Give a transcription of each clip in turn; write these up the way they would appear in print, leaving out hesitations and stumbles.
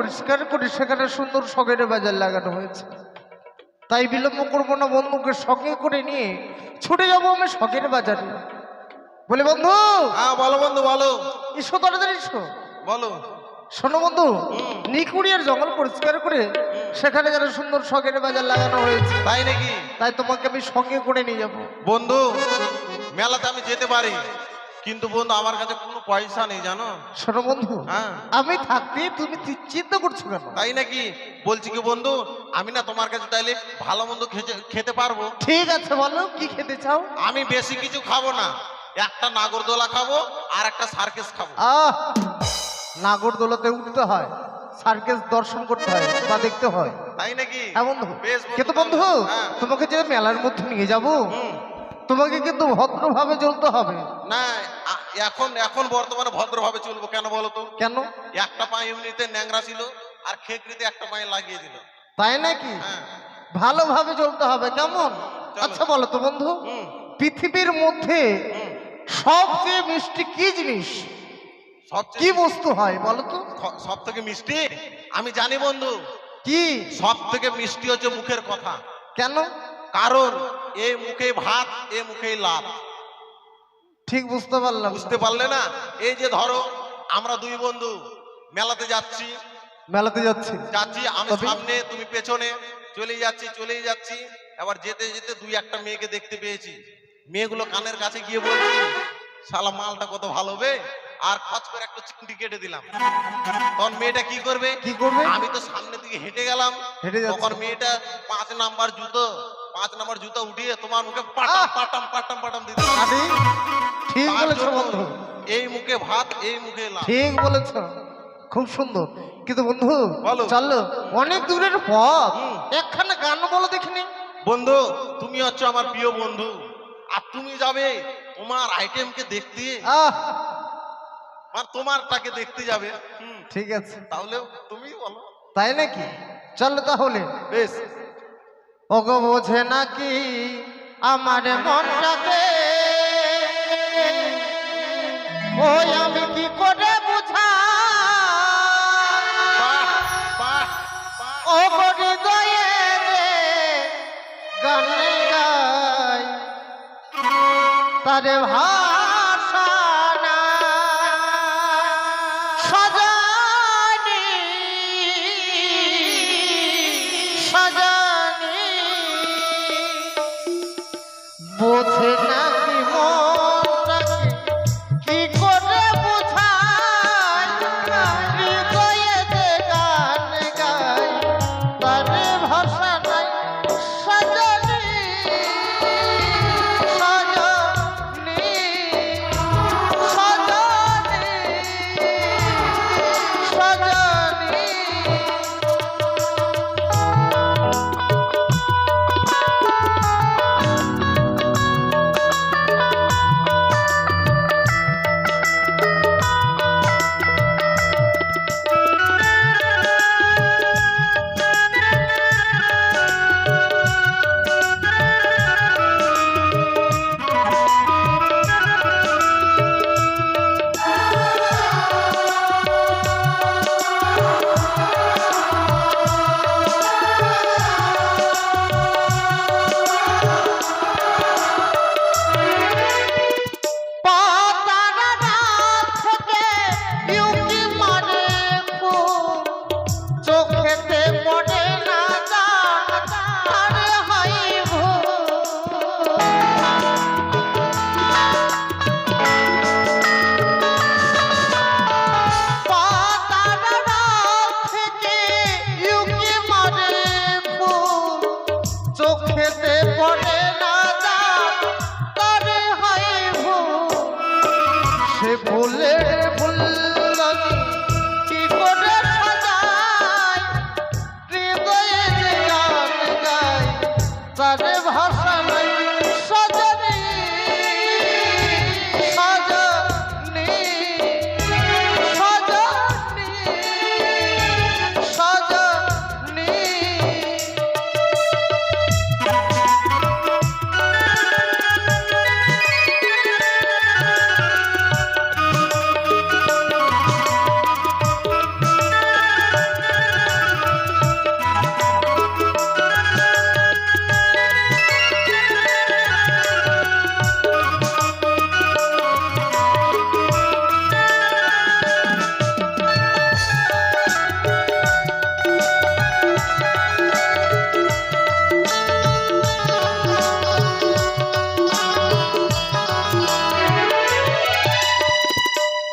পরিষ্কার করে সেখানে সুন্দর শখের বাজার লাগানো হয়েছে। তাই বিলম্ব করবো না, বন্ধুকে সঙ্গে করে নিয়ে ছুটে যাবো আমি শখের বাজারে। বলে বন্ধু। হ্যাঁ বলো বন্ধু বলো। এসো তাড়াতাড়ি এসো। বলো। শোনো বন্ধু, নিকুড়িয়ার জঙ্গল পরিষ্কার করে সেখানে যেন সুন্দর শখের বাজার লাগানো হয়েছে। তাই নাকি? তাই তোমাকে আমি সঙ্গে করে নিয়ে যাবো। বন্ধু মেলাতে আমি যেতে পারি, কিন্তু বন্ধু আমার কাছে কোনো পয়সা নেই জানো। শোনো বন্ধু, হ্যাঁ আমি থাকতে তুমি চিন্তা করছো কেন? তাই নাকি? বলছি কি বন্ধু, আমি না তোমার কাছে তাইলে ভালো মন্দ খেতে পারবো। ঠিক আছে বলো কি খেতে চাও? আমি বেশি কিছু খাবো না, একটা নাগরদোলা খাবো আর একটা সার্কেস খাবো। নাগরদোলাতে উঠতে হয়, সার্কেস দর্শন করতে হয় বা দেখতে হয়। তাই নাকি? হ্যাঁ বন্ধু। বেশ কিন্তু বন্ধু, হ্যাঁ। তোমাকে যে মেলার মধ্যে নিয়ে যাবো, তোমাকে কিন্তু ভদ্রভাবে চলতে হবে। না এখন বর্তমানে ভদ্রভাবে চলবো। কেন বলো তো? কেন? একটা পায়ে এমনিতে ন্যাংরা ছিল আর খেকড়িতে একটা পায়ে লাগিয়ে দিল। তাই নাকি? হ্যাঁ ভালোভাবে চলতে হবে, কেমন? আচ্ছা বলো তো বন্ধু, পৃথিবীর মধ্যে সবচেয়ে মিষ্টি কি জিনিস, কি বস্তু হয় বলো তো? সব থেকে মিষ্টি আমি জানি বন্ধু। কি? সব থেকে মিষ্টি হচ্ছে মুখের কথা। কেন? কারণ এই মুখে ভাত, এই মুখে লাভ। ঠিক বুঝতে পারলাম। বুঝতে পারলে না? এই যে ধরো আমরা দুই বন্ধু মেলাতে যাচ্ছি, আমি সামনে তুমি পেছনে, চলেই যাচ্ছি। এবার যেতে যেতে দুই একটা মেয়েকে দেখতে পেয়েছি। মেয়েগুলো কানের কাছে গিয়ে বলছি শালা মালটা কত ভালো বে, আর খচ করে একটা চিমটি কেটে দিলাম। তখন মেয়েটা কি করবে? আমি তো সামনে দিকে হেঁটে গেলাম, তখন মেয়েটা 5 নাম্বার জুতো উঠিয়ে তোমার মুখে পাটাম দিতে। ঠিক বলেছো বন্ধু। এই মুখে ভাত, এই মুখে লাভ। ঠিক বলেছো, খুব সুন্দর। কিন্তু বন্ধু চলো, অনেক দূরের পথ, একখানা গান বলো দেখিনি। বন্ধু তুমি হচ্ছে আমার প্রিয় বন্ধু, আর তুমি যাবে তোমার আইটেমকে দেখতে, আর তোমারটাকে দেখতে যাবে। ঠিক আছে তাহলে তুমি বলো। তাই নাকি? চলো তাহলে। বেশ। ওগো বোঝে নাকি আমার মনটাকে, ওই আমি কি করে বুঝা, ও হৃদয়ে গানে গাই তারে ভাষা না সজানি বোঝে নাকি মনটাকে, কি করে বুঝাই হৃদয়ে যে গান গাই তারে ভাষা নাই সজনী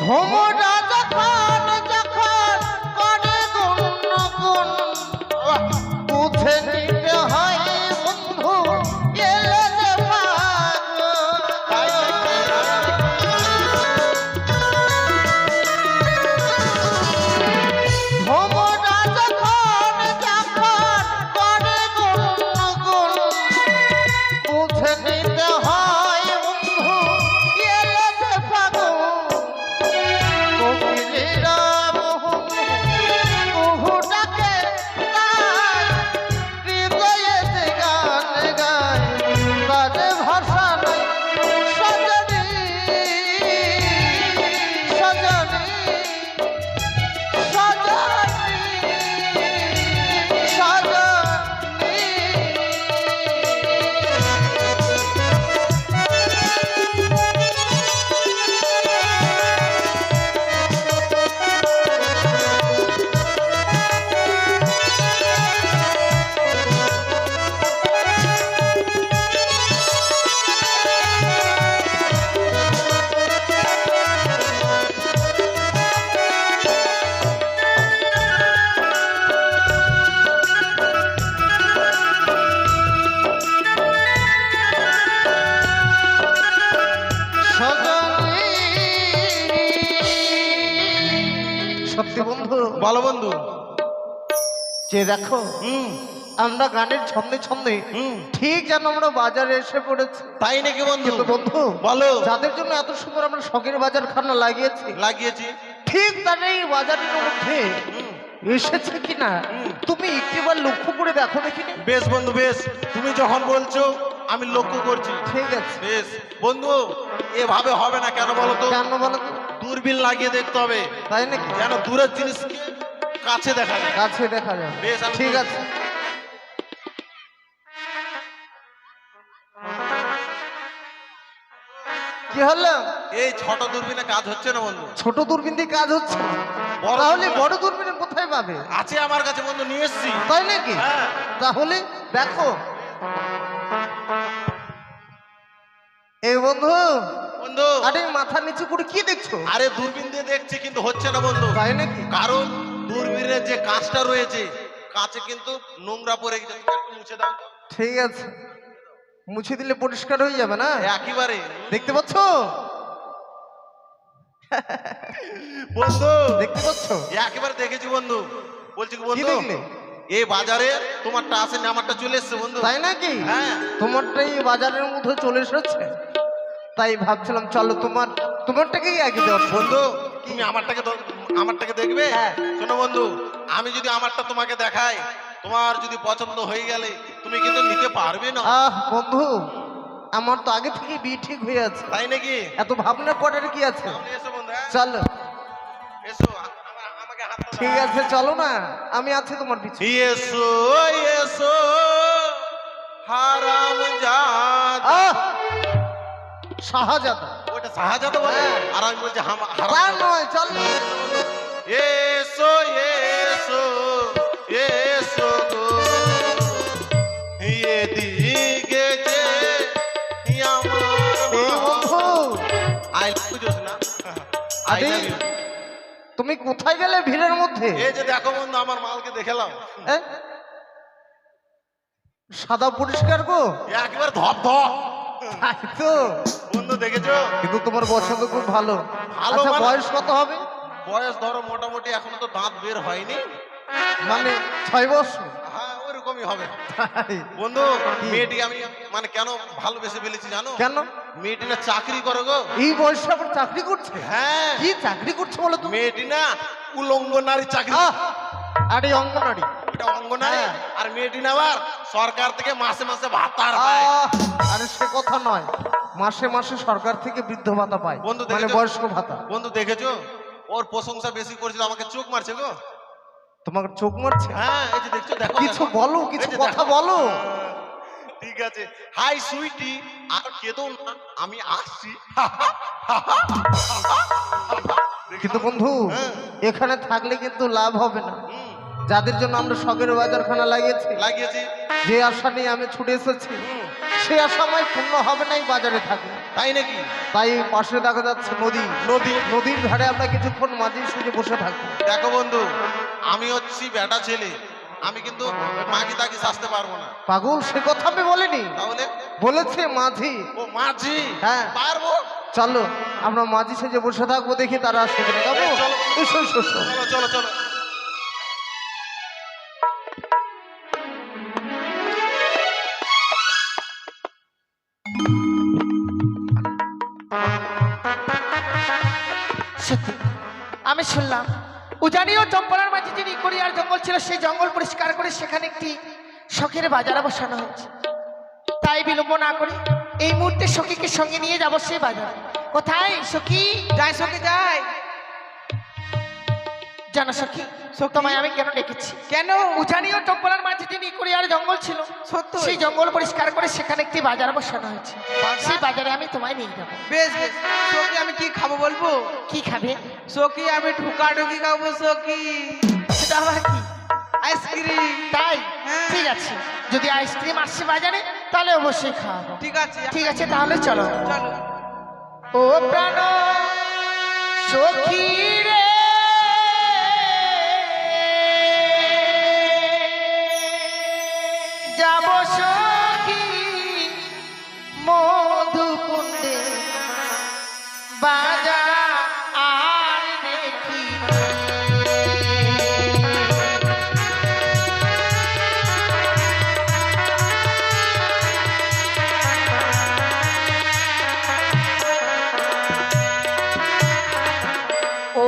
ভোমরা যখন যখন করে গুণ বুঝে নিতে হয় বন্ধু এলে যে ভোমরা যখন যখন করে গুণ বুঝে নিতে হয় বন্ধু এলে যে পাগল কোকিলেরা মোহন কুহুটাকে তার হৃদয়েতে গান গায় তারে ভাষা নাই সজনী সজনী সত্যি বন্ধু বলো বন্ধু। যে দেখো আমরা গানের ছন্দে ছন্দে ঠিক যেন আমরা বাজারে এসে পড়েছি। তাই নাকি বন্ধু? কিন্তু বন্ধু বলো। যাদের জন্য এত সুন্দর আমরা শখের বাজার খানা লাগিয়েছি ঠিক তাদের এই বাজারের মধ্যে এসেছে কিনা তুমি একটিবার লক্ষ্য করে দেখো দেখিনি। বেশ বন্ধু বেশ, তুমি যখন বলছো আমি লক্ষ্য করছি। ঠিক আছে বেশ বন্ধু, এভাবে হবে না, কেন বলো তো? কেন বলো তো? দূরবীন লাগিয়ে দেখতে হবে, তাই নাকি? যেন দূরের জিনিস কাছে দেখা যায়। কাছে দেখা যায়। বেশ, আমি ঠিক আছে। কি হলো? এই ছোট দূরবীনে কাজ হচ্ছে না বন্ধু। ছোট দূরবীন দিয়ে কাজ হচ্ছে না? বড় তাহলে দূরবীন। বড় দূরবীন কোথায় পাবে? আছে আমার কাছে বন্ধু, নিয়ে এসছি। তাই নাকি? হ্যাঁ। তাহলে দেখো এই বন্ধু বন্ধু আরে মাথা নিচু করে কি দেখছো? আরে দূরবীন দিয়ে দেখছি কিন্তু হচ্ছে না বন্ধু। তাই নাকি? কারণ দূরবীনের যে কাঁচটা রয়েছে, কাঁচে কিন্তু নোংরা পড়ে গেছে। তুমি একটু মুছে দাও। ঠিক আছে, মুছে দিলে পরিষ্কার হয়ে যাবে না? একেবারে দেখতে পাচ্ছ? বন্ধু দেখতে পাচ্ছ? একেবারে দেখেছি বন্ধু। বলছি কি কি বন্ধু, দেখলে? এই বাজারে তোমারটা আসেনি, আমারটা চলে এসছে বন্ধু। তাই নাকি? হ্যাঁ। তোমারটাই বাজারের মধ্যে চলে এসেছে, তাই ভাবছিলাম চলো তোমারটাকেই আগে দেওয়া। বন্ধু তুমি আমারটাকে দেখবে? হ্যাঁ। শোনো বন্ধু, আমি যদি আমারটা তোমাকে দেখাই, তোমার যদি পছন্দ হয়ে গেলে তুমি কিন্তু নিতে পারবে না। বন্ধু আমার তো আগে থেকে বিয়ে ঠিক হয়ে আছে। তাই নাকি? এত ভাবনা করার কি আছে? সামনে এসো বন্ধু। হ্যাঁ? চলো এসো, আমাকে হাত দাও। ঠিক আছে চলো না, আমি আছি তোমার পিছনে। এসো এসো হারাম জাদ। শাহজাদা ওটা শাহজাদা বলে, হ্যাঁ। আর আমি বলছি তা হারাম। নয়, চল। এসো এসো এসো গো এদিকে যে আমার এই বন্ধু I love you Jyotsna, I আরে, লাভ ইউ। তুমি কোথায় গেলে ভিড়ের মধ্যে? এই যে দেখো বন্ধু, আমার মালকে দেখেলাম। এ? সাদা পরিষ্কার গো, একবার ধপ ধপ। তাই তো। বন্ধু দেখেছো? কিন্তু তোমার পছন্দ খুব ভালো। ভালো আচ্ছা মানে? বয়স কত হবে? বয়স ধরো মোটামুটি এখনো তো দাঁত বের হয়নি, মানে 6 বছর? হ্যাঁ ওইরকমই হবে। তাই? বন্ধু কি? মেয়েটি আমি মানে কেন ভালোবেসে ফেলেছি জানো? কেন মেয়েটি না চাকরি করে গো। এই বয়সে আবার চাকরি করছে? হ্যাঁ, কি চাকরি করছে বলো তো? মেয়েটি না উলঙ্গ নারী চাকরি। আরে অঙ্গনারী। এটা অঙ্গনারী। হ্যাঁ। আর মেয়েটি না আবার সরকার থেকে মাসে মাসে ভাতা পায়। আরে সে কথা নয়, মাসে মাসে সরকার থেকে বৃদ্ধ ভাতা পায়, বন্ধু মানে দেখেছো? বয়স্ক ভাতা। বন্ধু দেখেছো? ওর প্রশংসা বেশি করছিল, আমাকে চোখ মারছে গো। তোমাকে চোখ মারছে? হ্যাঁ এই যে দেখছো, দেখো কিছু দেখো। বলো, এই কিছু যে কথা দেখো। বলো। ঠিক আছে, হাই সুইটি, আর কেঁদো না, আমি আসছি। কিন্তু বন্ধু হ্যাঁ। এখানে থাকলে কিন্তু লাভ হবে না। হুম, যাদের জন্য আমরা শখের বাজারখানা লাগিয়েছি, লাগিয়েছি। যে আশা নিয়ে আমি ছুটে এসেছি, হুম, সে আসামায় পূর্ণ হবে না, এই বাজারে থাকে। তাই নাকি? তাই পাশে দেখা যাচ্ছে নদী, নদীর ধারে আমরা কিছুক্ষণ মাঝে সুঝে বসে থাকবো। দেখো বন্ধু, আমি হচ্ছি বেটা ছেলে, আমি কিন্তু মাগি তাকে সাজতে পারবো না। পাগল, সে কথা আমি বলিনি, তাহলে বলেছে মাঝি। ও মাঝি? হ্যাঁ পারবো। চলো আমরা মাঝি সেজে বসে থাকবো, দেখি তারা আসবে কিনা। যাবো? চলো। এসো, এসো, এসো। চলো চলো চলো। সত্যি আমি শুনলাম উজানি ও চম্পলার মাঝে যে নিকড়িয়ার জঙ্গল ছিল, সেই জঙ্গল পরিষ্কার করে সেখানে একটি শখের বাজার বসানো হয়েছে। তাই বিলম্ব না করে এই মুহূর্তে সখীকে সঙ্গে নিয়ে যাবো সেই বাজারে। কোথায় সখী? যাই সখী যাই। জানো সখী, তোমায় আমি কেন ডেকেছি? কেন? উজানি ও চম্পলার মাঝে যে নিকড়িয়ার জঙ্গল ছিল, সত্যি? সেই জঙ্গল পরিষ্কার করে সেখানে একটি বাজার বসানো হয়েছে। সেই বাজারে আমি তোমায় নিয়ে যাবো। বেশ বেশ। সখী আমি কি খাবো বলবো? কি খাবে? সখী আমি ঢুকা ঢুকি খাবো সখী। সেটা আবার কি? আইসক্রিম। তাই? হ্যাঁ। ঠিক আছে, যদি আইসক্রিম আসছে বাজারে তাহলে অবশ্যই খাওয়াবো। ঠিক আছে ঠিক আছে, তাহলে চলো। চলো। ও প্রাণ সখী রে, যাব সখী মধুকুণ্ডে বাজার আর দেখি। ও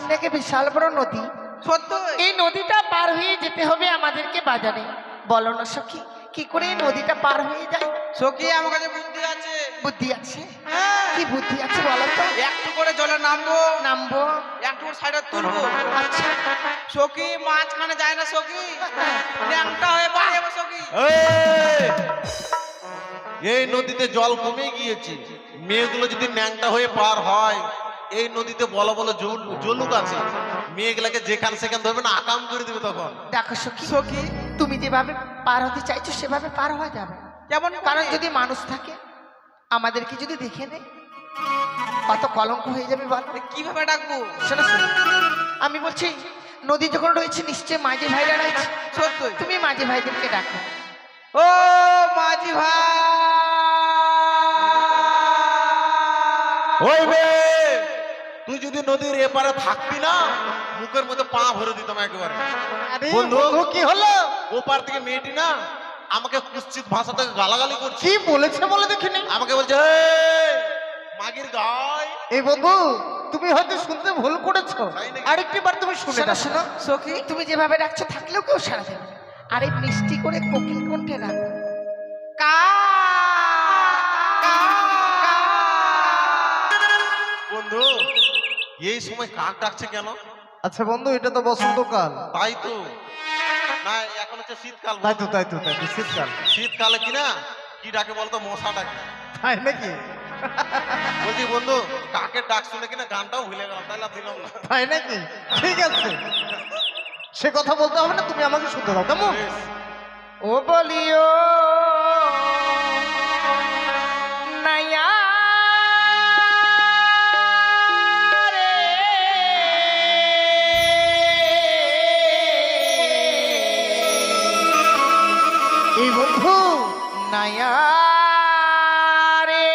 সামনে একটা বিশাল বড় নদী। সত্য এই নদীটা পার হয়ে যেতে হবে আমাদেরকে বাজারে। বলো না সখী, কি করে এই নদীটা পার হয়ে যায়? সখী আমার কাছে বুদ্ধি আছে। বুদ্ধি আছে? হ্যাঁ। কি বুদ্ধি আছে বলো তো? একটু করে জলে নামবো, নামবো। একটু করে সাইডে তুলবো। আচ্ছা, সখী মাঝখানে যায় না সখী, ল্যাংটা হয়ে পড়ে যাবে সখী। এই! এই নদীতে জল কমে গিয়েছে, মেয়েগুলো যদি ন্যাংটা হয়ে পার হয়, এই নদীতে বলো বলো জলুক আছে, মেয়েগুলাকে যেখান সেখান ধরবে না, আকাম করে দিবে তখন। দেখো সখী, সখী তুমি যেভাবে পার হতে চাইছো সেভাবে পার হওয়া যাবে না। কেমন কারণ যদি মানুষ থাকে, আমাদেরকে যদি দেখে নেয়, কত কলঙ্ক হয়ে যাবে বল। কিভাবে ডাকবো? শোনো শোনো, আমি বলছি নদী যখন রয়েছে নিশ্চয় মাঝি ভাইরা রয়েছে। সত্যই। তুমি মাঝি ভাইদেরকে ডাকো। ও মাঝি ভাই, ওই বে, তুই যদি নদীর এপারে থাকবি না, মুখের মধ্যে পা ভরে দিতাম একেবারে। আরে বন্ধু। বন্ধু, কি হলো? ওপার থেকে মেয়েটি না আমাকে কুৎসিত ভাষা থেকে গালাগালি করছে। কি বলেছে বলে দেখিনি। আমাকে বলছে, "এই, মাগির গায়।" এই বন্ধু, তুমি হয়তো শুনতে ভুল করেছো, তাই নাকি? আরেকটি বার তুমি শুনে শোনো দেখো। শোনো সখী, তুমি যেভাবে ডাকছো থাকলেও কেউ সারা দেবে না। আর এই মিষ্টি করে কোকিল কণ্ঠে ডাকো। কা কা কা। বন্ধু, এই সময় কাক ডাকছে কেন? আচ্ছা বন্ধু, এটা তো বসন্তকাল। তাই তো না, এখন হচ্ছে শীতকাল। তাই তো তাই তো তাই তো, শীতকাল। শীতকালে কি না, কি ডাকে বলতো? মশা ডাকে। তাই নাকি? বলছি বন্ধু, কাকের ডাক শুনে কিনা গানটাও ভুলে গেলাম, তাহলে আর দিলাম না। তাই নাকি? ঠিক আছে, সে কথা বলতে হবে না, তুমি আমাকে শুনতে দাও কেমন? বেশ। ও বলিও নাইয়া রে, এই বন্ধু, নাইয়া রে,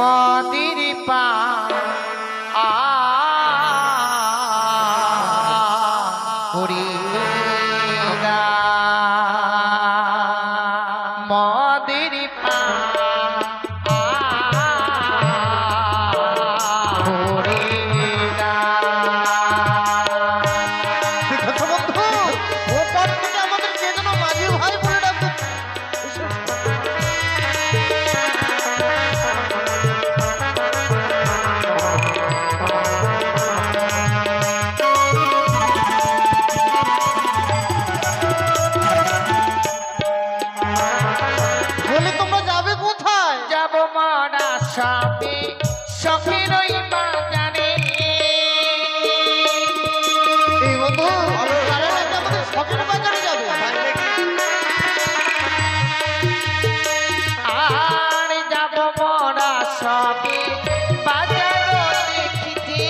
মদির পা মদির পা দেখেছো বন্ধু, ওপার থেকে আমাদের কে যেন মাঝি ভাই বলে ডাকছে। বলি তোমরা যাবে কোথায়? যাব মরা সবে সখের ওই বাজারে। এই বন্ধু, তারা নাকি আমাদের শখের বাজারে যাবে। আর যাব মরা সবে বাজার দেখিতে।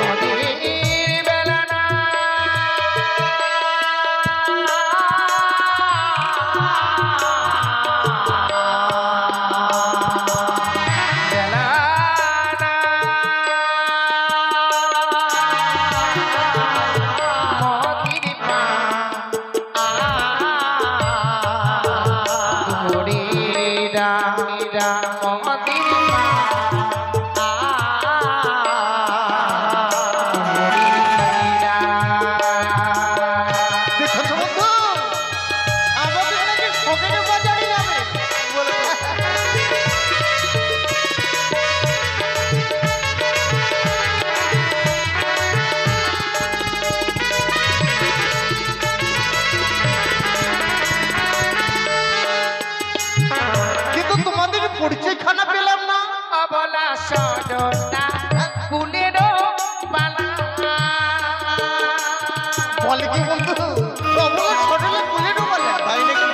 নদীর বেলা না বেলা না মতির পা ঘুরিরা মতির পা দেখেছো বন্ধু, আমাদের নাকি শখের বাজারে যাবে। কিন্তু তোমাদের পরিচয় খানা পেলাম না। অবলা সরনা কুলেরও বালা। বলে কি বন্ধু, অবলা সটলে কুলে ডুবালে। তাই নাকি?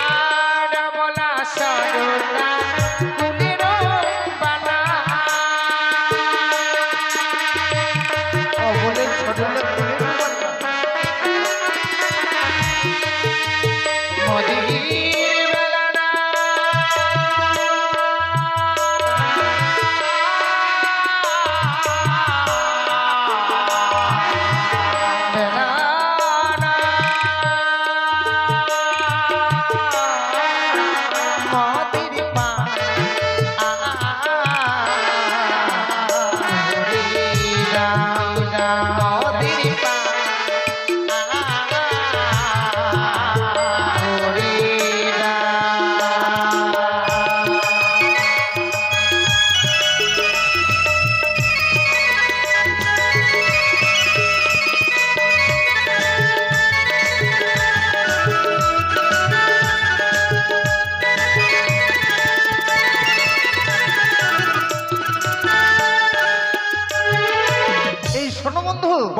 আর অবলা সরনা কুলেরও বালা। অবলে সটলে কুলে ডুবালে। মদির বেলা না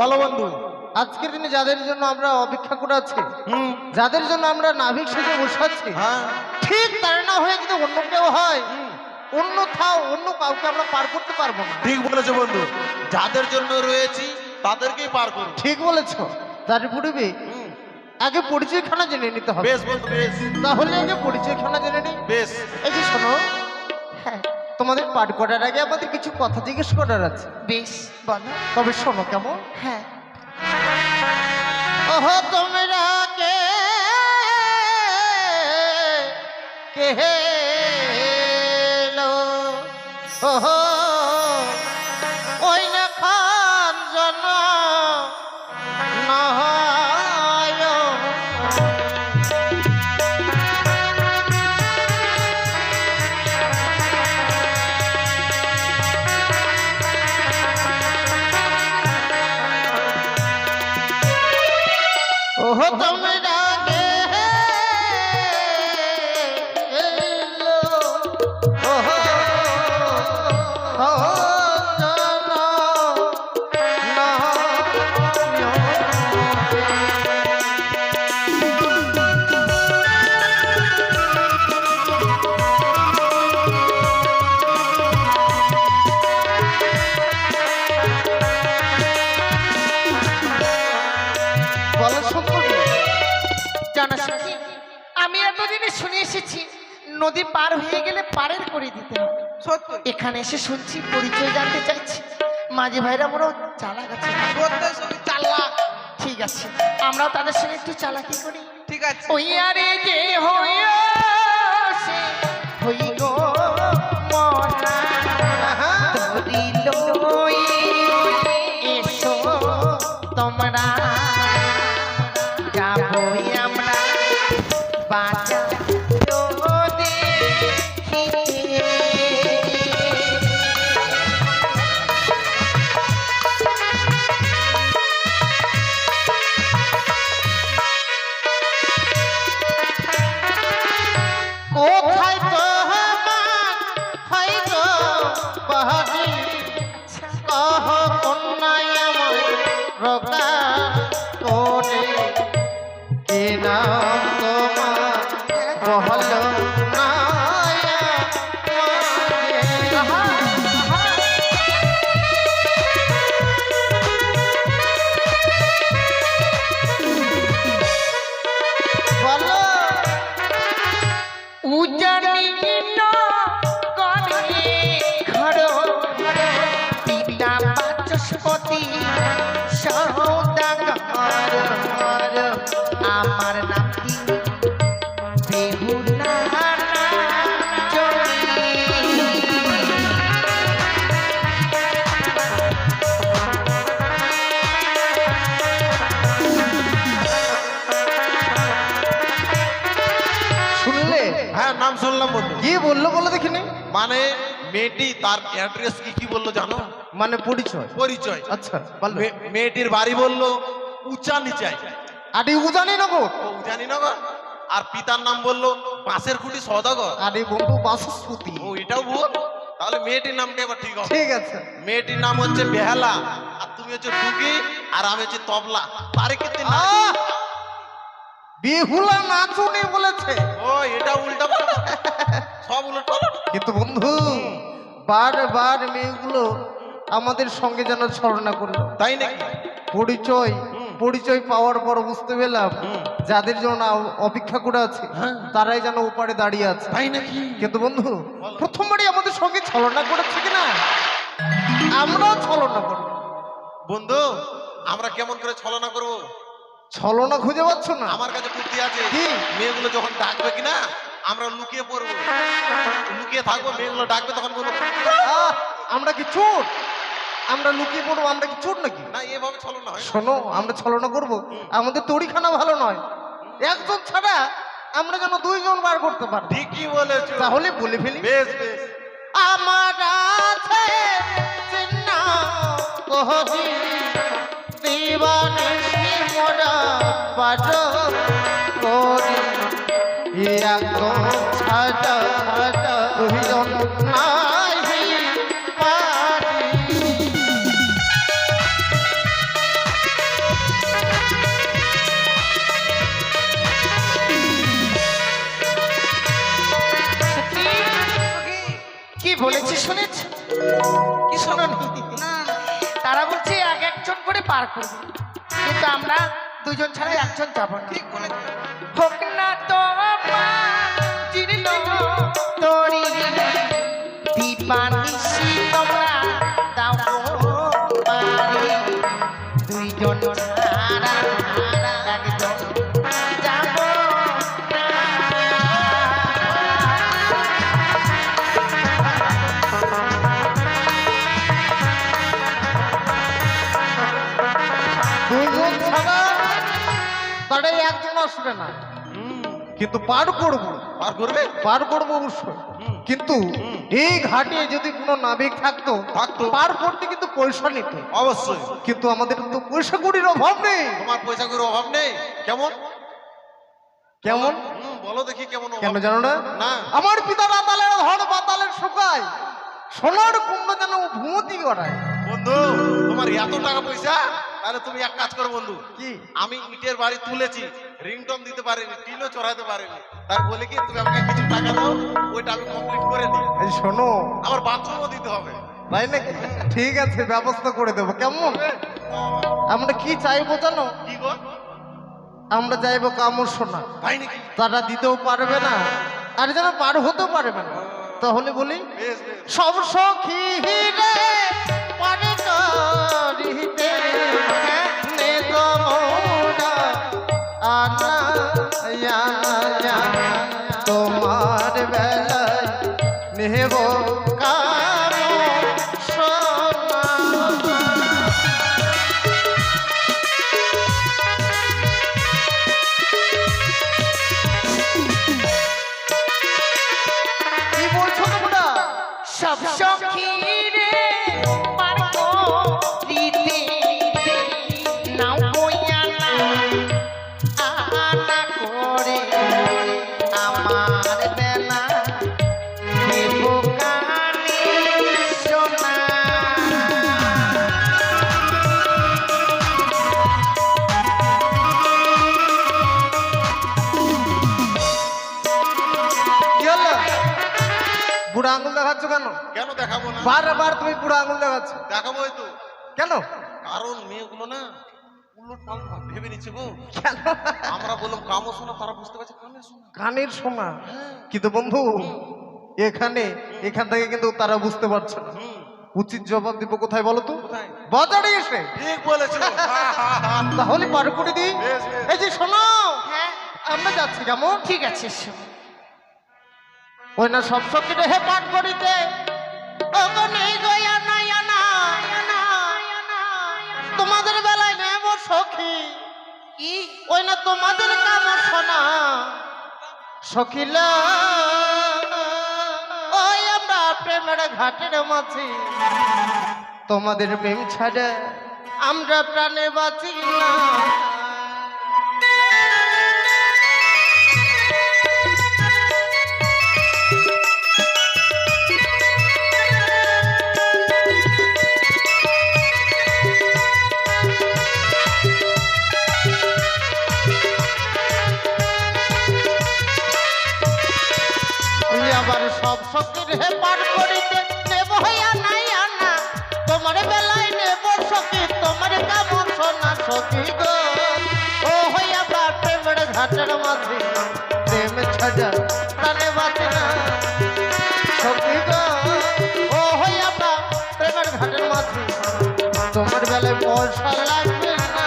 বলো বন্ধু। আজকের দিনে যাদের জন্য আমরা অপেক্ষা করে আছি, হুম, যাদের জন্য আমরা নাভিক সেজে বসে আছি, হ্যাঁ, ঠিক তার না হয়ে যদি অন্য কেউ হয়, হুম, অন্য কাউকে আমরা পার করতে পারবো না। ঠিক বলেছো বন্ধু। যাদের জন্য রয়েছি তাদেরকেই পার করবো। ঠিক বলেছ। তার পূর্বে হুম, আগে পরিচয়খানা জেনে নিতে হবে। বেশ বন্ধু, বেশ তাহলে আগে পরিচয়খানা জেনে নিই। বেশ। এই যে শোনো, হ্যাঁ তোমাদের পাঠ করার আগে আমাদের কিছু কথা জিজ্ঞেস করার আছে। বেশ বলো। তবে শোনো কেমন। হ্যাঁ ওহো তোমরা কে লো, ওহো ওই না খান জন ওহো তোমরা কে লো, ওহো বলো সম্পর্কে। জানো সখী, আমি এতদিনে শুনে এসেছি নদী পার হয়ে গেলে পারের করে দিতে হবে। সত্যি এখানে এসে শুনছি পরিচয় জানতে চাইছি। মাঝি ভাইরা মোরাও চালাক আছে। সত্যি সত্যি চালাক। ঠিক আছে, আমরাও তাদের সঙ্গে একটু চালাকি করি। ঠিক আছে। ওই আরে যে হইছে হই গো মনা ধরিল এসো তোমরা যাবই আমরা বাজার দেখিতে। কোথায় তোমার হয় গো বাহারি, কহ কন্যায় আমায় রোগা করে, কি নাম তোমার বহল বলো। উজানি করে ঘর পিতা বাচস্পতি সৌদাগর, আমার নামটি বেহুলা চলি। শুনলে? হ্যাঁ, নাম শুনলাম বন্ধু। কি বললো বলো দেখিনি। মানে মেয়েটি তার অ্যাড্রেস কি বললো জানো? মানে পরিচয়। পরিচয়। আচ্ছা বলো। মেয়েটির বাড়ি বললো উঁচা নিচাই, আরে উজানি নগর। ও উজানিনগর। আর পিতার নাম বললো বাঁশের খুঁটি সওদাগর। আরে বন্ধু বাসস্পতি। ও এটাও ভুল। তাহলে মেয়েটির নামটা এবার ঠিক হবে। ঠিক আছে। মেয়েটির নাম হচ্ছে বেহালা, আর তুমি হচ্ছে ডুগি, আর আমি হচ্ছে তবলা। তারে কিন্তু না। আহ! বেহুলা নাচুনি বলেছে। ও এটা উল্টা পাল্টা। সব উলট পালট। কিন্তু বন্ধু বারবার মেয়েগুলো আমাদের সঙ্গে যেন ছলনা করলো। তাই নাকি? পরিচয় পাওয়ার পর বুঝতে পেলাম হুম। যাদের জন্য অপেক্ষা করে আছে হ্যাঁ। তারাই যেন ওপারে দাঁড়িয়ে আছে। তাই নাকি? কিন্তু বন্ধু প্রথমবারই আমাদের সঙ্গে ছলনা করেছে কিনা, আমরাও ছলনা করবো। বন্ধু আমরা কেমন করে ছলনা করব? ছলনা খুঁজে পাচ্ছ না? আমার কাছে বুদ্ধি আছে। কি? মেয়েগুলো যখন ডাকবে কিনা আমরা লুকিয়ে পড়বো, লুকিয়ে থাকবো। মেয়েগুলো ডাকবে তখন বলবো আমরা কি চোর? আমরা লুকিয়ে পড়বো? আমরা কি চোর নাকি? না, এভাবে ছলনা হয় না। শোনো, আমরা ছলনা করব, আমাদের তড়িখানা ভালো নয়। একজন ছাড়া আমরা যেন দুইজন বার করতে পারবো। ঠিকই বলেছো। তাহলে বলে ফেলি। বেশ বেশ। আমার আছে চিন্না কহবি দিবানিশি মোরা বাজো করি, একজন ছাড়া দুইজন নাহি পারি। বলেছে শুনেছ? কি শোনোনি? না তারা বলছে এক একজন করে পার করবে, কিন্তু আমরা দুজন ছাড়া একজন যাব না। ঠিক বলেছ। হোক না তো চিরল তরি দিবানিশি তোমরা দাও গো পারি, দুইজন ছাড়া একজন যাব না। দুজন ছাড়া তারাই একজন আসবে না, কিন্তু পার করব, পার করবে? পার করবো অবশ্যই। কিন্তু এই ঘাটে যদি কোনো নাবিক থাকতো থাকতো। পার করতে কিন্তু পয়সা নিত, অবশ্যই। কিন্তু আমাদের তো পয়সা কড়ির অভাব নেই। তোমার পয়সা করে অভাব নেই? কেমন কেমন? বলো দেখি কেমন অভাব? কেন জানো না? না। আমার পিতা রাতালের ধর বাতালের শুকায়, সোনার কুণ্ড যেন ভূতি করায়। বন্ধু তোমার এত টাকা পয়সা, তাহলে তুমি এক কাজ করো বন্ধু। কি? আমি ইটের বাড়ি তুলেছি, রিংটন দিতে পারিনি, টিনও চড়াতে পারিনি, তার বলে কি তুমি আমাকে কিছু টাকা দাও, ওইটা আমি কমপ্লিট করে নিই। এই শোনো, আবার বাথরুমও দিতে হবে। তাই নাকি? ঠিক আছে, ব্যবস্থা করে দেবো। কেমন? আমরা কি চাইবো জানো? কি গো? আমরা চাইবো কামড় সোনা, তাই নাকি? তারা দিতেও পারবে না আর যেন পার হতেও পারবে না। তাহলে বলি বেশ বেশ। সব সখী রে পারে করিতে নে গো মোরা আনা তোমার বেলায় নেব কামড় সোনা। কি বলছো তোমরা? সব সখী রে পার করিতে নাও বইয়া না আনা করে আমার বেলা দেব কানে সোনা। কি হলো? বুড়া আঙুল দেখাচ্ছ কেন? কেন দেখাবো না? বারবার তুমি বুড়া আঙুল দেখাচ্ছ দেখাবোই তো, কেন? কারণ মেয়েগুলো না উল্লট পাল্ট ভেবে নিচ্ছে গো। কেন? আমরা বললাম কামও শোনা, তারা বুঝতে পারছে কানের শোনা। কানের শোনা। কিন্তু বন্ধু এখানে এখান থেকে কিন্তু তারা বুঝতে পারছে না। উচিত জবাব দিব কোথায় বলো তো? কোথায়? বাজারে এসে। ঠিক বলেছো। তাহলে পার করে দিই। বেশ, বেশ। এই যে শোনো, হ্যাঁ আমরা যাচ্ছি কেমন? ঠিক আছে এসো। ওই না সব সখী রে পাঠ করিতে ওগো নেই গো আনা আনা তোমাদের বেলায় নেব সখী, কি? ওই না তোমাদের কামড় শোনা সখিলা। ওই আমরা প্রেমের ঘাটের মাঝি, তোমাদের প্রেম ছাড়া আমরা প্রাণে বাঁচি না। তুই আবার সব সখীর হে পার করিতে নেব হইয়া নাই আনা তোমার বেলায় নেব সখী, তোমার কামড় সোনা সখী গো। ও হইয়া বা প্রেমের ঘাটের মাঝে প্রেম ছাড়া প্রাণে বাঁচে না সখী গো। ও হইয়া বা প্রেমের ঘাটের মাঝে তোমার বেলায় পয়সা লাগবে না।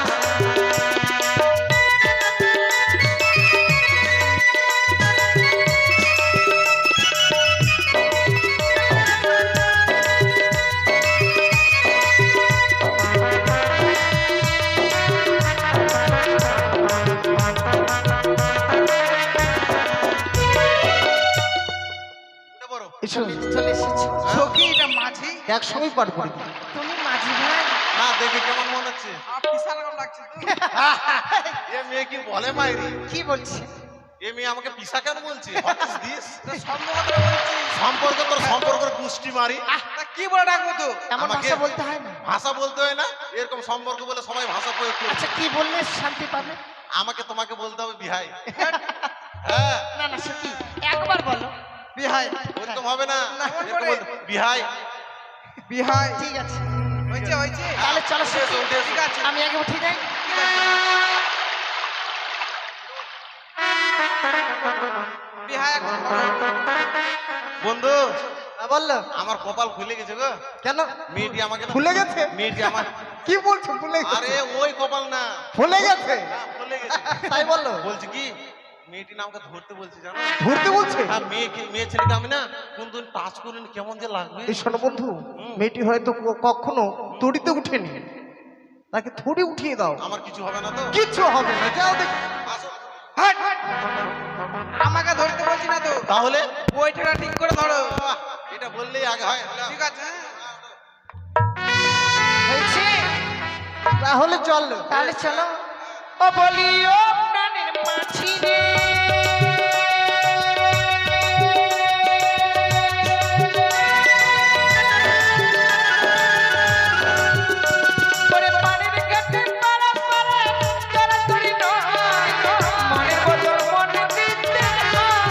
উঠে পড়ো। এসো, চলে এসেছো। সখী এটা মাঝি। একসঙ্গেই পার করি। তুমি মাঝি ভাই? না দেখে কেমন মনে হচ্ছে? বিশাল রকম লাগছে তো। এ মেয়ে কি বলে মাইরি? কি বলছে? এ মেয়ে আমাকে পিসা কেন বলছে? What is this? সম্ভবত বলছি। সম্পর্ক তোর সম্পর্কের পুষ্টি মারি। তা কি বলে ডাকবো তো? এমন আমাকে- ভাষা বলতে হয় না। ভাষা বলতে হয় না, এরকম সম্পর্ক বলে সবাই ভাষা প্রয়োগ করে। আচ্ছা কি বললে শান্তি পাবে? আমাকে তোমাকে বলতে হবে বিহাই। হ্যাঁ না না সত্যি একবার বলো। বিহাই ওরকম হবে না, কেমন এরকম করে? বলতে, বিহাই। বিহাই ঠিক আছে হয়েছে হয়েছে তাহলে চলো উঠে এসো, উঠে এসো। ঠিক আছে আমি আগে উঠে যাই। বিহাই এখন বলো। বন্ধু বললো আমার কপাল খুলে গেছে গো। কেন মেয়েটি আমাকে না- ফুলে গেছে? মেয়েটি আমার, কি বলছো ফুলে গেছে? আরে ওই কপাল না, ফুলে গেছে হ্যাঁ, ফুলে গেছে। তাই বললো? বলছি কি, মেয়েটি না আমাকে ধরতে বলছে জানো। ঘুরতে বলছে? হ্যাঁ, মেয়ে ছেলেকে আমি না কোনদিন টাচ করিনি, কেমন যে লাগবে। এই শোনো বন্ধু, মেয়েটি হয়তো কখনো তড়িতে উঠেনি, তাকে থড়ি উঠিয়ে দাও। আমার কিছু হবে না তো? কিচ্ছু হবে না, যাও দেখো। আসো। হাট, হাট। আমাকে ধরতে বলছি না তো, তাহলে বইটা ঠিক করে ধরো। বাহ, এটা বললেই আগে হয়। ঠিক আছে হয়েছে তাহলে চল। তাহলে চলো। ও বলি ও প্রাণের মাছি রে, ওরে পানির ঘাটে পাড়া পাড়া চড়াচড়ি নয়, মনের বদল মনে দিতে হয়।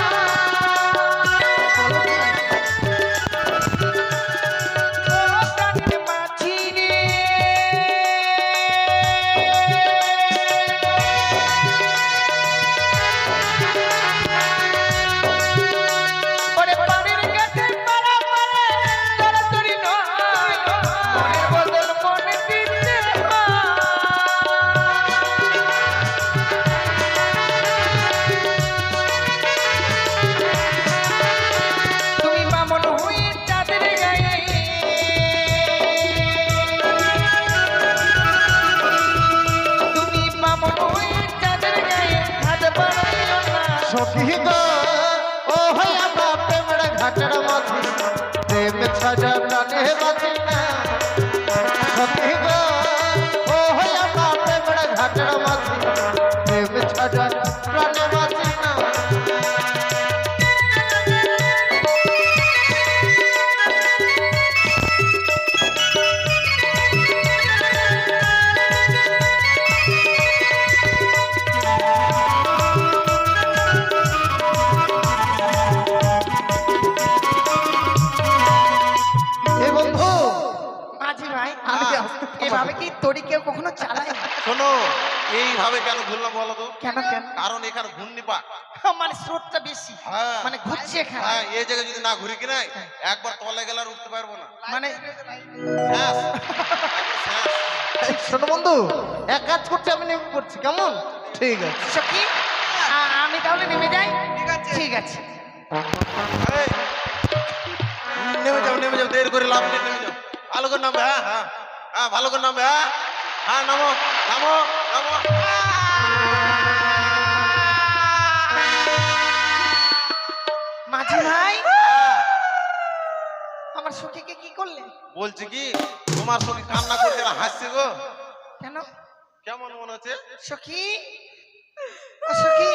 ও প্রাণের মাছি রে, ওরে পানির ঘাটে পাড়া পাড়া চড়াচড়ি নয়, মনের বদল মনে দিতে হয়। তুমি বামন হয়ে চাঁদের গায়ে, তুমি বামন হয়ে চাঁদের গায়ে হাত বাড়াইও না। সখী গো ও হইয়া প্রেমের ঘাটের মাঝি, প্রেম ছাড়া প্রাণে বাঁচি না। সখী গো ও হইয়া প্রেমের ঘাটের মাঝি, প্রেম ছাড়া প্রাণে বাঁচি না। এ বন্ধু, মাঝি ভাই, আমি হ্যাঁ। আসতে পারবো না। এভাবে কি তড়ি কেউ কখনো চালায়? শোনো, এইভাবে কেন ঘুরলাম বলো তো? কেন কেন? কারণ এখানে ঘূর্ণি পাক। মানে স্রোতটা বেশি, হ্যাঁ। মানে ঘুরছে এখানে। হ্যাঁ, এই জায়গায় যদি না ঘুরি কি নাই, একবার তলে গেলে আর উঠতে পারবো না। মানে শেষ। শেষ। এই শোনো বন্ধু, এক কাজ করছি, আমি নেমে পড়ছি, কেমন? ঠিক আছে। সখী, আমি তাহলে নেমে যাই। ঠিক আছে। ঠিক আছে। এই, নেমে যাও, নেমে যাও, দেরি করে লাভ নেই, নেমে যাও। ভালো করে নামবে, হ্যাঁ হ্যাঁ হ্যাঁ, ভালো করে নামবে, হ্যাঁ হ্যাঁ, নামো নামো নামো। মাঝি ভাই, আমার সখীকে কি করলে? বলছি কি, তোমার সঙ্গে কান্না করতে না হাসছে গো। কেন? কেমন মনে হচ্ছে? সখী, ও সখী,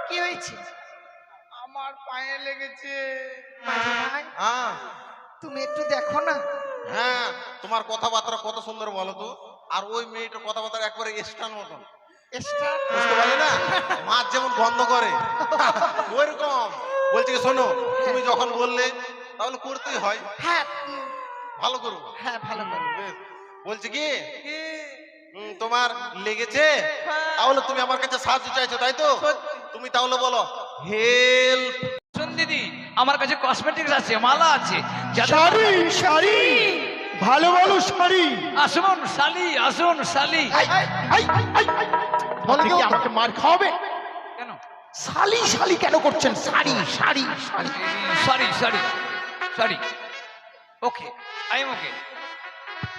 কি হয়েছে? আমার পায়ে লেগেছে মাঝি ভাই, হ্যাঁ তুমি একটু দেখো না। হ্যাঁ, তোমার কথাবার্তা কত সুন্দর বলো তো। আর ওই মেয়েটার কথাবার্তা একবারে স্টান মতন, এক্সট্রা বুঝতে পারলে না? মাছ যেমন গন্ধ করে ওইরকম। বলছি কি, শোনো, তুমি যখন বললে তাহলে করতেই হয়, হ্যাঁ ভালো করবো। হ্যাঁ, ভালো করে। বেশ। বলছি কি, তোমার লেগেছে, তাহলে তুমি আমার কাছে সাহায্য চাইছো, তাই তো? তুমি তাহলে বলো হেল্প। শুন দিদি, আমার কাছে কসমেটিক্স আছে, মালা আছে। শাড়ি, শাড়ি, ভালো ভালো শাড়ি। আসুন শালি, আসুন শালি। বলে কি আমাকে মার খাওয়াবে? কেন? শালি শালি কেন করছেন? Sari sari sari. Sorry sorry sorry. Okay, I am okay.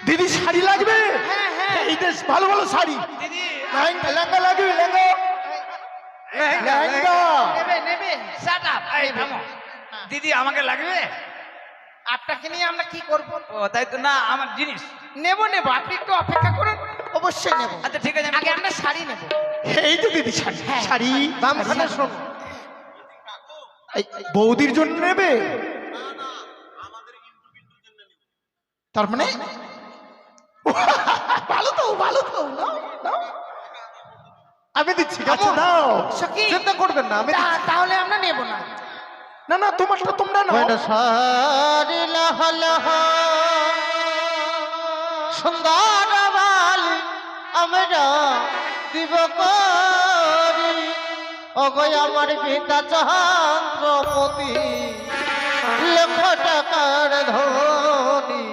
দিদি শাড়ি লাগবে? হ্যাঁ হ্যাঁ, এই দেশ ভালো ভালো শাড়ি। দিদি লেহেঙ্গা লেহেঙ্গা লাগবে, লেহেঙ্গা লেহেঙ্গা। নেবে নেবে। শাট আপ, এই থামো। দিদি আমাকে লাগবে? আপনাকে নিয়ে আমরা কি করব? ও তাই তো, না আমার জিনিস। নেব নেব, আপনি একটু অপেক্ষা করুন, অবশ্যই নেব। আচ্ছা ঠিক আছে, আগে আমরা শাড়ি নেব। এই তো দিদি শাড়ি। হ্যাঁ। শাড়ি দাম খানা শোন, এই বৌদির জন্য নেবে? তার মানে ভালো তো, ভালো তো, নাও, নাও। আমি দিচ্ছি, কেমন? দাও, সখী, চিন্তা করবেন না, আমি দিচ্ছি। তাহলে আমরা নেব না। না না তোমারটা তোমরা নাও। বড় সারি লহ লহ সুন্দর বালি আমরা দিব করি ওগো আমার পিতা চন্দ্রপতি লক্ষ টাকার ধনী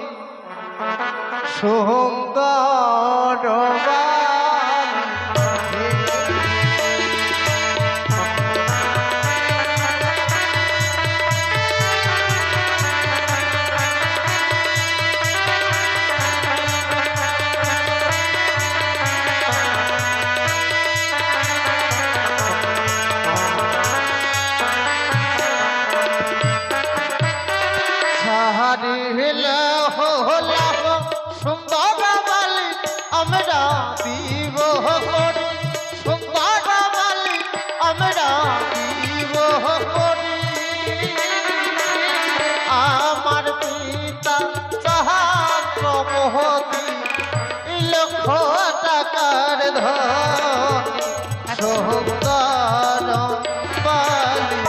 সুন্দর বালি সুন্দর বালি আমরা দিব করি সুন্দর বালি আমরা দিব করি আমার পিতা চন্দ্রমতি লক্ষ টাকার ধনী সুন্দর বালি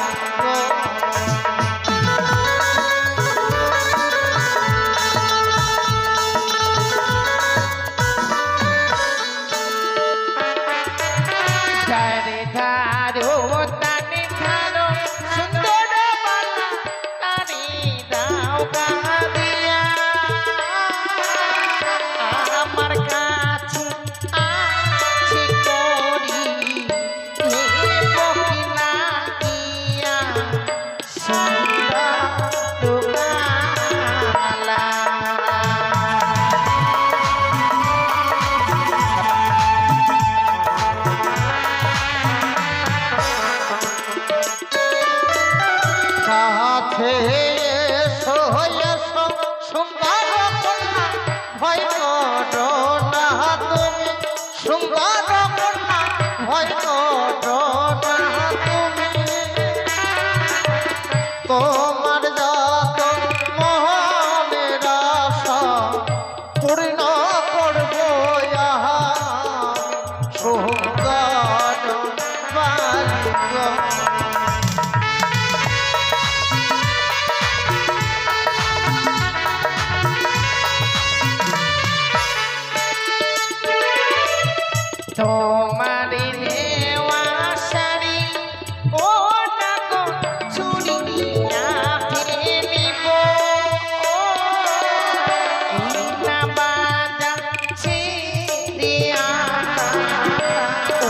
ধারে ধারো তানে ধারো সুন্দর বালা তারে দাও গাদিয়া আমার কাছে আছে করি নেব কিনা ইয়া সুন্দর বালা কাছে এসো এসো সুন্দর কন্যা ভয় করো না তুমি সুন্দর কন্যা ভয় করো না তুমি তোমার যত মনের আশা পূর্ণ করবো সুন্দর বালিক তোমার নেওয়া শাড়ি ও নাগো চুড়িয়া ফেলিব এই না বাজা ছেড়িয়া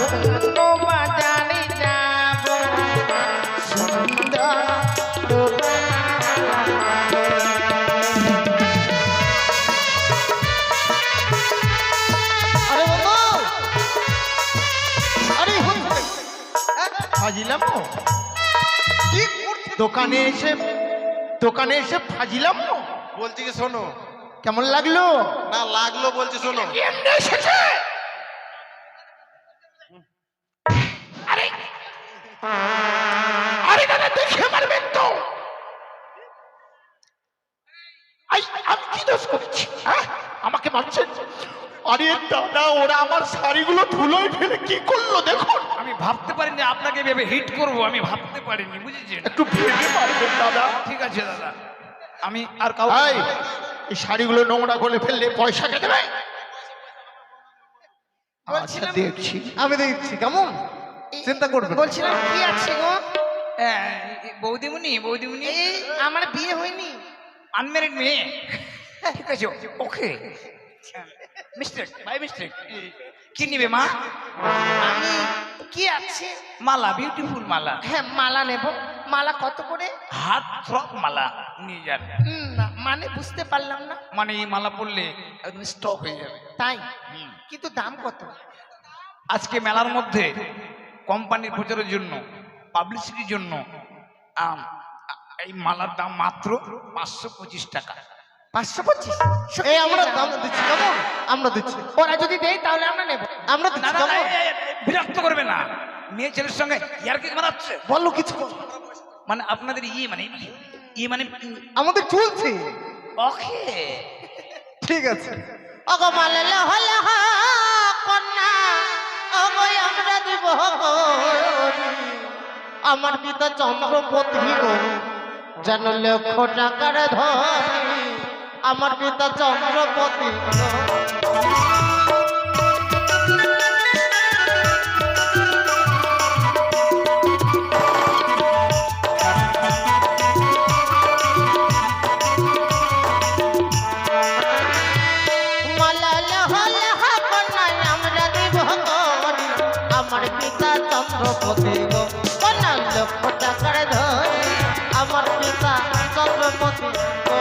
অন্য বাজারে যাব সুন্দর আরে বন্ধু আরে ফাজিলাম কি করছে? দোকানে এসে ফাজিলাম। বলছি কি শোনো, কেমন লাগলো? না লাগলো বলছি শোনো। এমনি এসেছে। আরে আরে দাদা দেখে মারবেন তো। আমি কি দোষ করছি? হ্যাঁ আমাকে মারছেন? আরে দাদা ওরা আমার শাড়িগুলো ধুলোয় ফেলে কি করলো দেখুন। আমি ভাবতে পারিনি আপনাকে ভেবে হিট করব, আমি ভাবতে পারিনি, বুঝেছেন? একটু ভেবে মারবেন দাদা। ঠিক আছে দাদা, আমি আর কাউ এই এই শাড়িগুলো নোংরা করে ফেললে পয়সা কে দেবে? আচ্ছা দেখছি। আমি দেখছি কেমন চিন্তা করবে বলছিলাম কি আছে গো বৌদিমুনি এই আমার বিয়ে হয়নি আনম্যারিড মেয়ে। ঠিক আছে, ওকে মিস্টেক বাই মিস্টেক। কি নিবে মা? আমি কি আছে মালা, বিউটিফুল মালা, হ্যাঁ মালা নেব। মালা কত করে? হাত থ্রপ মালা নিয়ে যান। না মানে বুঝতে পারলাম না। মানে এই মালা পরলে একদম স্টক হয়ে যাবে। তাই কিন্তু দাম কত? আজকে মেলার মধ্যে কোম্পানির প্রচারের জন্য, পাবলিসিটির জন্য এই মালার দাম মাত্র 525 টাকা। 525? এই আমরা দাম দিচ্ছি কেমন আমরা দিচ্ছি ওরা যদি দেয় তাহলে আমরা নেব। আমরা না দিচ্ছি না না, কেমন বিরক্ত করবে না। মেয়ে ছেলের সঙ্গে ইয়ার্কি মারাচ্ছে। বললো কিছু বল। মানে আপনাদের মানে আমাদের চলছে ওকে ঠিক আছে ওগো মালালা হলা কন্যা ওগো আমরা দিব আমার পিতা চন্দ্রপতি গো যেন লক্ষ টাকার ধনী আমার পিতা চন্দ্রপতি গো আমার পিতা চন্দ্রপতি গো কন্যা লক্ষ টাকার ধনী আমার পিতা চন্দ্রপতি গো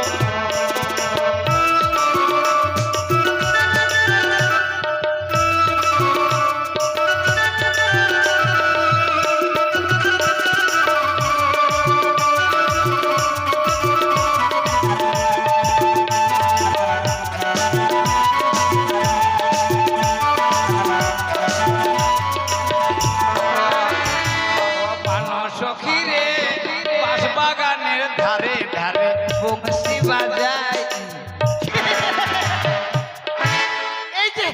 সখী রে বাগানের ধারে ধারে বংশী বাজায় এই যে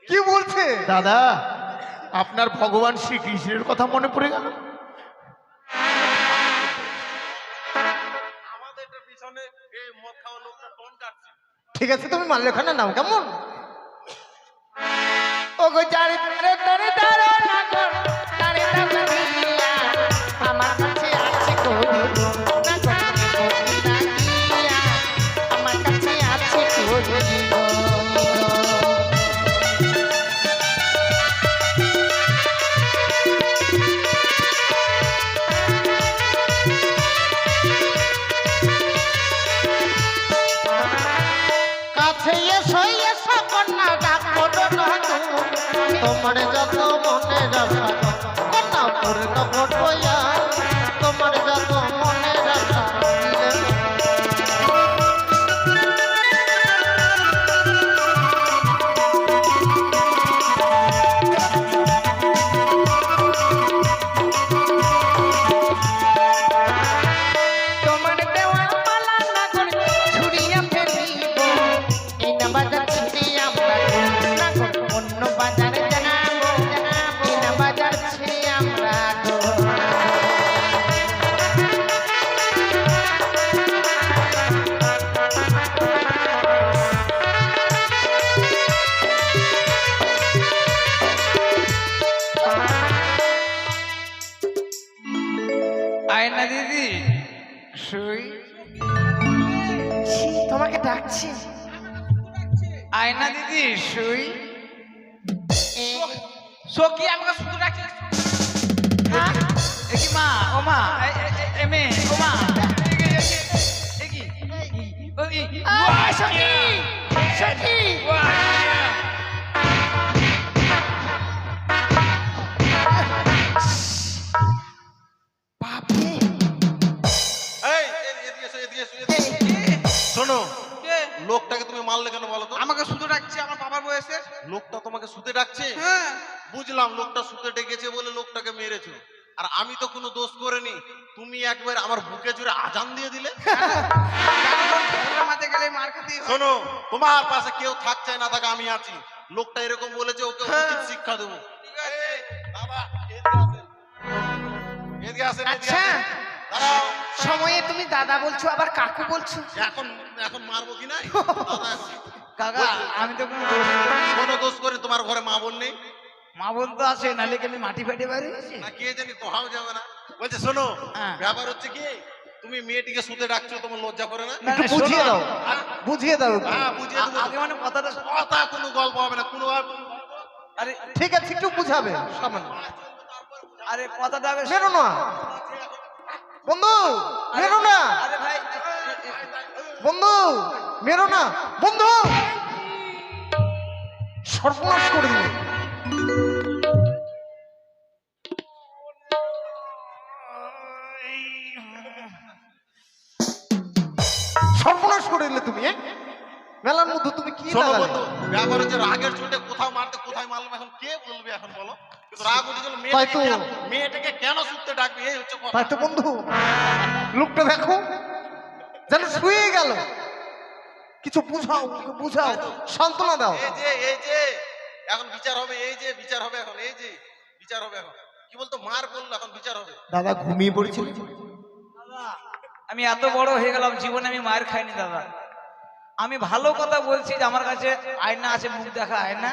কি বলছে দাদা? আপনার ভগবান শ্রীকৃষ্ণের কথা মনে পড়ে গেল। আমাদের পিছনে এই মদ খাওয়া লোকটা টোন কাটছে। ঠিক আছে তুমি মাল্যখানা নাও কেমন ও গো চারি তারে তারে তারে না গো তারে তারে দিয়া আমার কাছে আছে কই গো না গো না দিয়া আমার কাছে আছে কই গো কাছে এসো এসো কন্যা ডাকো ডোনো তোমার যত মনের আশা কন্যা পূর্ণ ঘটবয়া তোমার যত মনের আশা তোমার দেওয়া মালা না করে ছুরিয়া ফেলিব এই না বাজার ছিঁড়ে আমরা না গো অন্য বাজারে জানাবো এই না বাজার ছিঁড়ে আমরা গো আয়না দিদি শুই ছি, তোমাকে ডাকছি আয়না দিদি শুই সখী আমাকে শুধু রাখছে হ্যাঁ? একি মা ও মা এমে ও মা একি ওই সখী সখী বাপরে এই এদিকে এসো, এদিকে এসো, এদিকে এসো। শোনো কে? লোকটাকে তুমি মারলে কেন বলো তো? আমাকে শুধু রাখছে আমার বাবার বয়সে লোকটা তোমাকে সুতে ডাকছে। হ্যাঁ বুঝলাম লোকটা সুতে ডেকেছে বলে লোকটাকে মেরেছো, আর আমি তো কোনো দোষ করিনি। তুমি একবার আমার বুকে জুড়ে আজান দিয়ে দিলে। মাঝে গেলে মার খাতেই হয়। শোনো তোমার পাশে কেউ থাকছে না থাকা আমি আছি। লোকটা এরকম বলেছে, ওকে উচিত শিক্ষা দেবো। ঠিক আছে বাবা, এদিকে আসেন। এদিকে আসেন, এদিকে আচ্ছা। আসেন। দাঁড়াও। সময়ে তুমি দাদা বলছো আবার কাকু বলছো এখন এখন মারবো কি নাই? দাদা, কাকা আমি তো কোনো দোষ করিনি। কোনো দোষ করে তোমার ঘরে মা বোন নেই? মা বোন তো আছে নালে কি আমি মাটি ফাটি বাড়ি আছি না কে জানি কোথাও যাবে না। বলছে শোনো হ্যাঁ। ব্যাপার হচ্ছে কি, তুমি মেয়েটিকে শুতে ডাকছো, তোমার লজ্জা করে না? না, একটু না, বুঝিয়ে শোনো। দাও বুঝিয়ে দাও একটু। হ্যাঁ বুঝিয়ে দেবো। আগে মানে কথাটা কথা কোনো গল্প হবে না, কোনো আরে ঠিক আছে একটু বুঝাবে সামান্য আরে কথাটা আগে মেরো না বন্ধু মেরো না আরে ভাই বন্ধু মেরো না বন্ধু সর্বনাশ করে দিলে সর্বনাশ করে দিলে তুমি মেলার মধ্যে তুমি কি শোনো লাগালে? বন্ধু, ব্যাপার হচ্ছে রাগের চোটে কোথাও মারতে কোথায় মারলাম, এখন কে বলবে এখন বলো? কিন্তু রাগ উঠে গেল, তাই তো। মেয়েটাকে কেন শুতে ডাকবে, এই হচ্ছে কথা। তাই তো বন্ধু লোকটা দেখো যেন শুয়ে গেল কিছু বুঝাও, ওকে বুঝাও, সান্ত্বনা দাও। এই যে এখন বিচার হবে, এই যে বিচার হবে এখন, এই যে বিচার হবে এখন। কি বলতো মার বললো, এখন বিচার হবে। দাদা ঘুমিয়ে পড়েছিল। আমি এত বড় হয়ে গেলাম, জীবনে আমি মার খাইনি দাদা। আমি ভালো কথা বলছি যে আমার কাছে আয়না আছে, মুখ দেখা আয়না,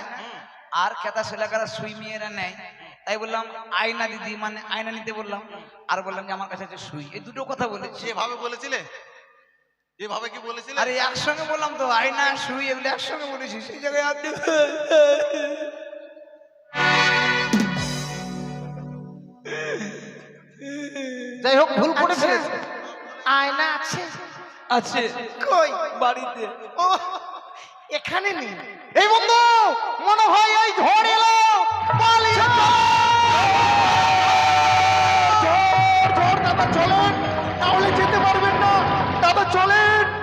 আর খেতা ছেলেকারা সুই মেয়েরা নেয়, তাই বললাম আয়না দিদি, মানে আয়না নিতে বললাম, আর বললাম যে আমার কাছে আছে সুই। এই দুটো কথা বলেছি। যেভাবে বলেছিলে, এভাবে কি বলেছিলে? আরে একসঙ্গে বললাম তো, আয়না সুই এগুলো একসঙ্গে বলেছি। সেই জায়গায় আপনি যাই হোক, ভুল করে আচ্ছা, ফেলেছে। আয়না আছে? আছে কই? বাড়িতে। ও, এখানে নেই। এই বন্ধু, মনে হয় এই ঝড়